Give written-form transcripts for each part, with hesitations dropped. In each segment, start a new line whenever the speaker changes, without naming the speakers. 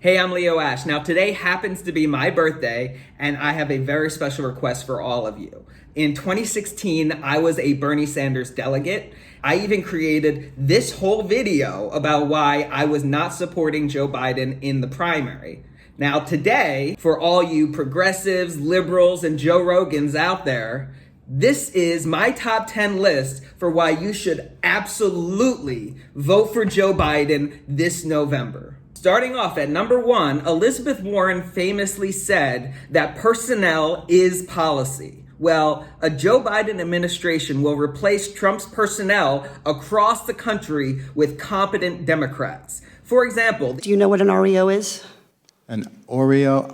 Hey, I'm Leo Ashe. Now, today happens to be my birthday, and I have a very special request for all of you. In 2016, I was a Bernie Sanders delegate. I even created this whole video about why I was not supporting Joe Biden in the primary. Now, today, for all you progressives, liberals, and Joe Rogans out there, this is my top 10 list for why you should absolutely vote for Joe Biden this November. Starting off at number 1, Elizabeth Warren famously said that personnel is policy. Well, a Joe Biden administration will replace Trump's personnel across the country with competent Democrats. For example,
do you know what an REO is?
An Oreo?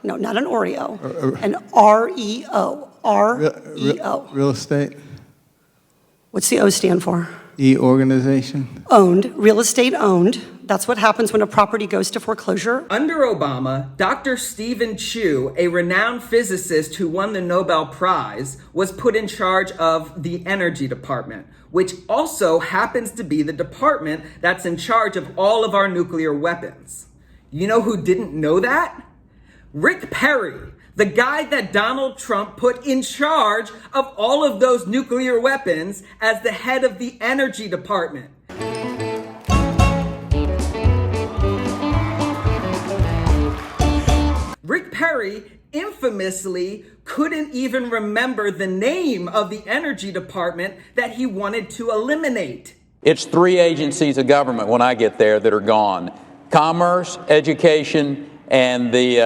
No, not an Oreo. An REO. REO.
Real estate?
What's the O stand for?
E-organization?
Owned. Real estate owned. That's what happens when a property goes to foreclosure.
Under Obama, Dr. Stephen Chu, a renowned physicist who won the Nobel Prize, was put in charge of the Energy Department, which also happens to be the department that's in charge of all of our nuclear weapons. You know who didn't know that? Rick Perry, the guy that Donald Trump put in charge of all of those nuclear weapons as the head of the Energy Department. Rick Perry infamously couldn't even remember the name of the Energy Department that he wanted to eliminate.
It's 3 agencies of government when I get there that are gone. Commerce, education, and the,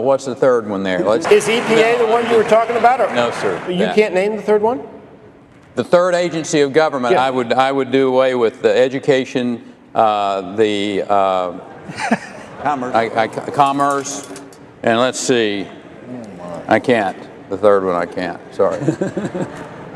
what's the third one there?
Is EPA the one you were talking about? Or?
No, sir.
You can't name the third one?
The third agency of government,
Yeah.
I would do away with the education, commerce, and let's see. I can't. The third one I can't. Sorry.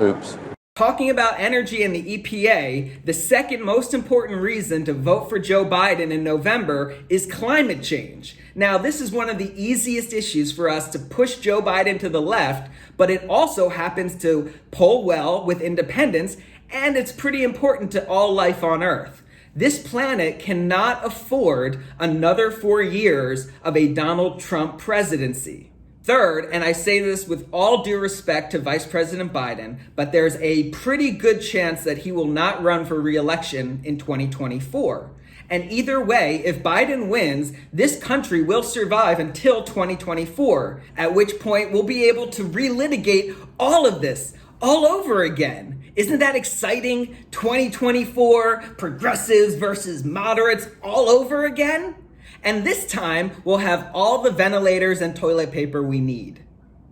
Oops.
Talking about energy and the EPA, the second most important reason to vote for Joe Biden in November is climate change. Now, this is one of the easiest issues for us to push Joe Biden to the left, but it also happens to poll well with independents, and it's pretty important to all life on Earth. This planet cannot afford another 4 years of a Donald Trump presidency. Third, and I say this with all due respect to Vice President Biden, but there's a pretty good chance that he will not run for re-election in 2024. And either way, if Biden wins, this country will survive until 2024, at which point we'll be able to relitigate all of this all over again. Isn't that exciting? 2024, progressives versus moderates all over again? And this time, we'll have all the ventilators and toilet paper we need.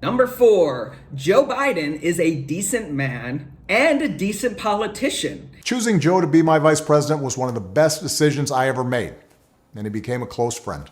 Number 4, Joe Biden is a decent man and a decent politician.
Choosing Joe to be my vice president was one of the best decisions I ever made, and he became a close friend.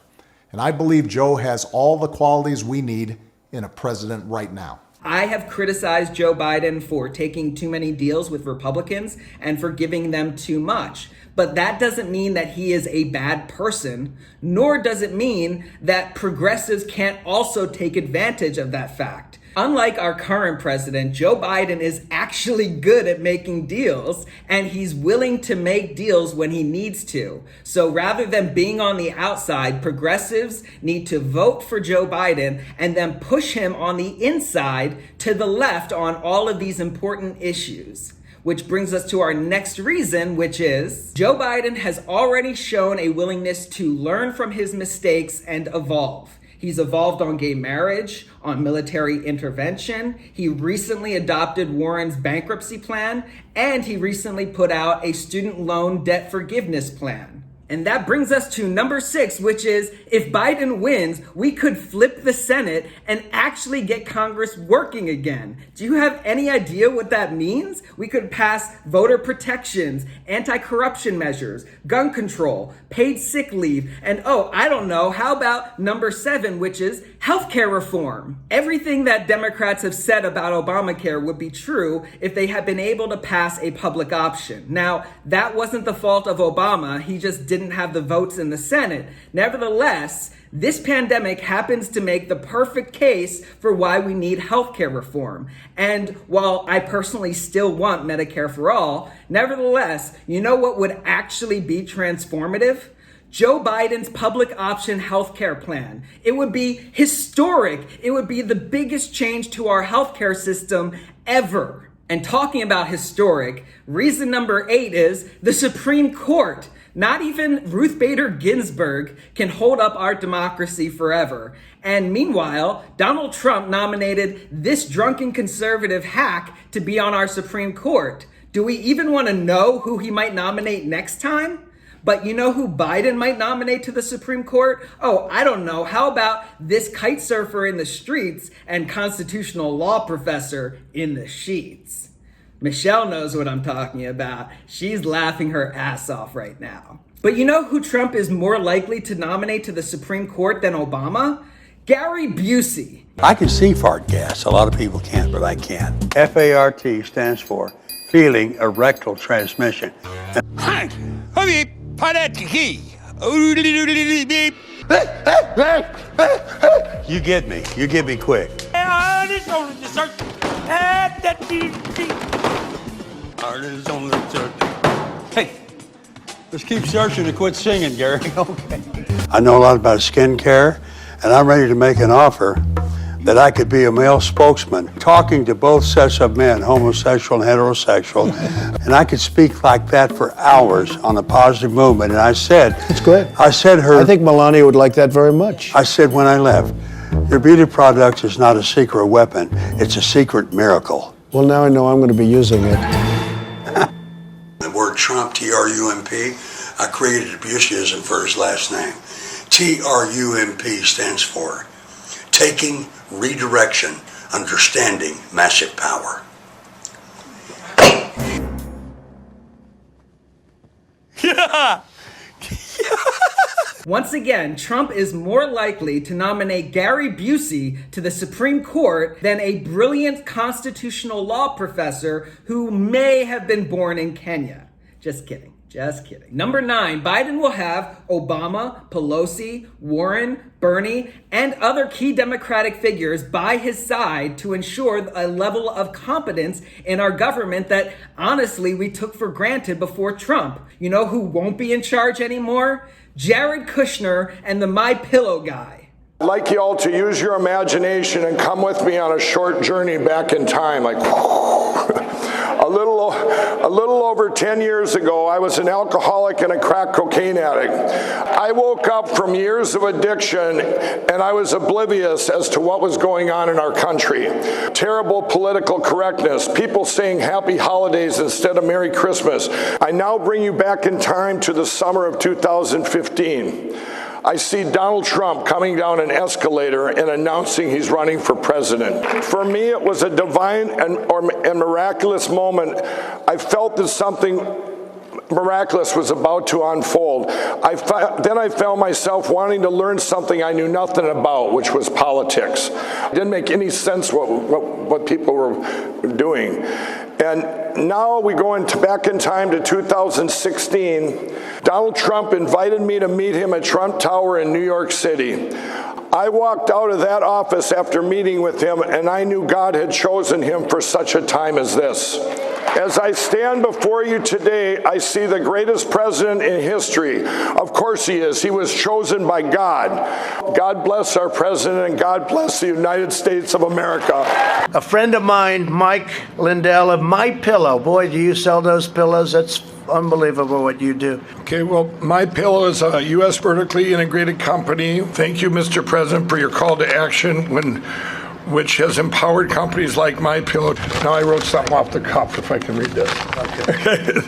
And I believe Joe has all the qualities we need in a president right now.
I have criticized Joe Biden for taking too many deals with Republicans and for giving them too much. But that doesn't mean that he is a bad person, nor does it mean that progressives can't also take advantage of that fact. Unlike our current president, Joe Biden is actually good at making deals, and he's willing to make deals when he needs to. So rather than being on the outside, progressives need to vote for Joe Biden and then push him on the inside to the left on all of these important issues. Which brings us to our next reason, which is Joe Biden has already shown a willingness to learn from his mistakes and evolve. He's evolved on gay marriage, on military intervention. He recently adopted Warren's bankruptcy plan, and he recently put out a student loan debt forgiveness plan. And that brings us to number 6, which is if Biden wins, we could flip the Senate and actually get Congress working again. Do you have any idea what that means? We could pass voter protections, anti-corruption measures, gun control, paid sick leave, and I don't know, how about number 7, which is healthcare reform? Everything that Democrats have said about Obamacare would be true if they had been able to pass a public option. Now, that wasn't the fault of Obama. He just didn't have the votes in the Senate. Nevertheless, this pandemic happens to make the perfect case for why we need healthcare reform. And while I personally still want Medicare for all, nevertheless, you know what would actually be transformative? Joe Biden's public option healthcare plan. It would be historic. It would be the biggest change to our healthcare system ever. And talking about historic, reason number 8 is the Supreme Court. Not even Ruth Bader Ginsburg can hold up our democracy forever. And meanwhile, Donald Trump nominated this drunken conservative hack to be on our Supreme Court. Do we even want to know who he might nominate next time? But you know who Biden might nominate to the Supreme Court? Oh, I don't know. How about this kite surfer in the streets and constitutional law professor in the sheets? Michelle knows what I'm talking about. She's laughing her ass off right now. But you know who Trump is more likely to nominate to the Supreme Court than Obama? Gary Busey.
I can see fart gas. A lot of people can't, but I can. FART stands for feeling erectile transmission. You get me. You get me quick. Hey, let's keep searching and quit singing, Gary. Okay. I know a lot about skincare, and I'm ready to make an offer that I could be a male spokesman, talking to both sets of men, homosexual and heterosexual, and I could speak like that for hours on the positive movement. And I said,
That's good.
I think
Melania would like that very much.
I said when I left, your beauty product is not a secret weapon, it's a secret miracle.
Well, now I know I'm going to be using it.
The word Trump, T-R-U-M-P, I created a Buseyism for his last name. T-R-U-M-P stands for taking, redirection, understanding, massive power. Yeah.
Once again, Trump is more likely to nominate Gary Busey to the Supreme Court than a brilliant constitutional law professor who may have been born in Kenya. Just kidding. Just kidding. Number 9, Biden will have Obama, Pelosi, Warren, Bernie, and other key Democratic figures by his side to ensure a level of competence in our government that honestly we took for granted before Trump. You know who won't be in charge anymore? Jared Kushner and the My Pillow guy.
I'd like you all to use your imagination and come with me on a short journey back in time. Like a little over 10 years ago, I was an alcoholic and a crack cocaine addict. I woke up from years of addiction and I was oblivious as to what was going on in our country. Terrible political correctness, people saying happy holidays instead of Merry Christmas. I now bring you back in time to the summer of 2015. I see Donald Trump coming down an escalator and announcing he's running for president. For me, it was a divine and miraculous moment. I felt that something miraculous was about to unfold. Then I found myself wanting to learn something I knew nothing about, which was politics. It didn't make any sense what people were doing. And now we go back in time to 2016. Donald Trump invited me to meet him at Trump Tower in New York City. I walked out of that office after meeting with him, and I knew God had chosen him for such a time as this. As I stand before you today, I see the greatest president in history. Of course he is. He was chosen by God. God bless our president, and God bless the United States of America.
A friend of mine, Mike Lindell of My Pillow. Boy, do you sell those pillows? That's unbelievable what you do.
Okay, well, My Pillow is a U.S. vertically integrated company. Thank you, Mr. President, for your call to action which has empowered companies like My Pillow. Now I wrote something off the cuff, if I can read this. Okay.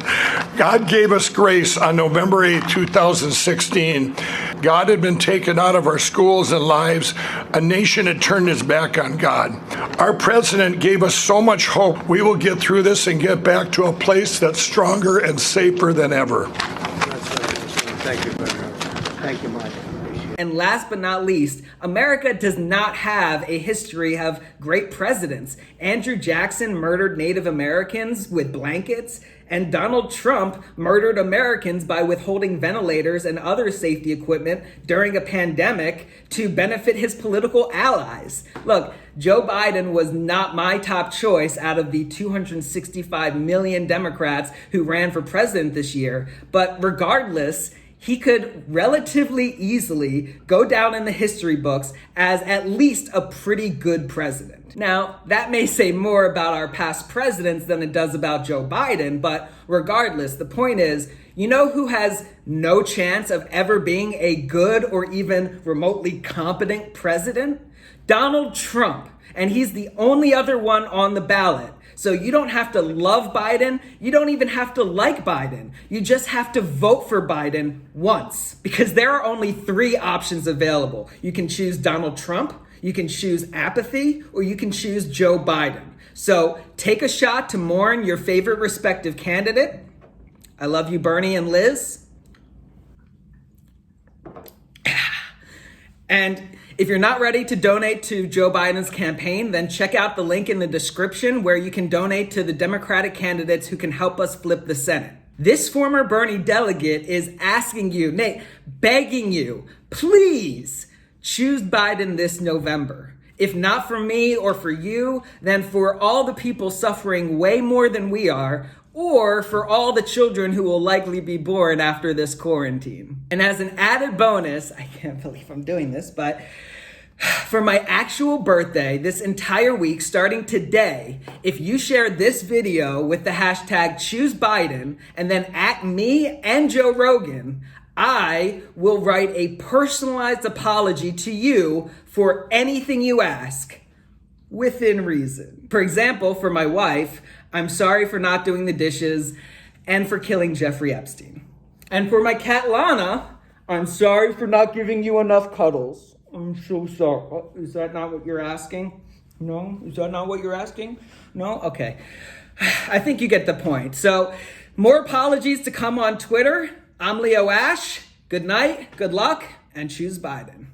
God gave us grace on November 8, 2016. God had been taken out of our schools and lives. A nation had turned its back on God. Our president gave us so much hope. We will get through this and get back to a place that's stronger and safer than ever.
Thank you, Thank you, Mike.
And last but not least, America does not have a history of great presidents. Andrew Jackson murdered Native Americans with blankets, and Donald Trump murdered Americans by withholding ventilators and other safety equipment during a pandemic to benefit his political allies. Look, Joe Biden was not my top choice out of the 265 million Democrats who ran for president this year, but regardless, he could relatively easily go down in the history books as at least a pretty good president. Now, that may say more about our past presidents than it does about Joe Biden, but regardless, the point is, you know who has no chance of ever being a good or even remotely competent president? Donald Trump. And he's the only other one on the ballot. So you don't have to love Biden. You don't even have to like Biden. You just have to vote for Biden once, because there are only 3 options available. You can choose Donald Trump, you can choose apathy, or you can choose Joe Biden. So take a shot to mourn your favorite respective candidate. I love you, Bernie and Liz. And if you're not ready to donate to Joe Biden's campaign, then check out the link in the description where you can donate to the Democratic candidates who can help us flip the Senate. This former Bernie delegate is asking you, nay, begging you, please choose Biden this November. If not for me or for you, then for all the people suffering way more than we are, or for all the children who will likely be born after this quarantine. And as an added bonus, I can't believe I'm doing this, but for my actual birthday, this entire week, starting today, if you share this video with the hashtag #ChooseBiden and then at me and Joe Rogan, I will write a personalized apology to you for anything you ask, within reason. For example, for my wife, I'm sorry for not doing the dishes and for killing Jeffrey Epstein. And for my cat Lana, I'm sorry for not giving you enough cuddles. I'm so sorry. Oh, is that not what you're asking? No? Is that not what you're asking? No? Okay. I think you get the point. So, more apologies to come on Twitter. I'm Leo Ashe. Good night, good luck, and choose Biden.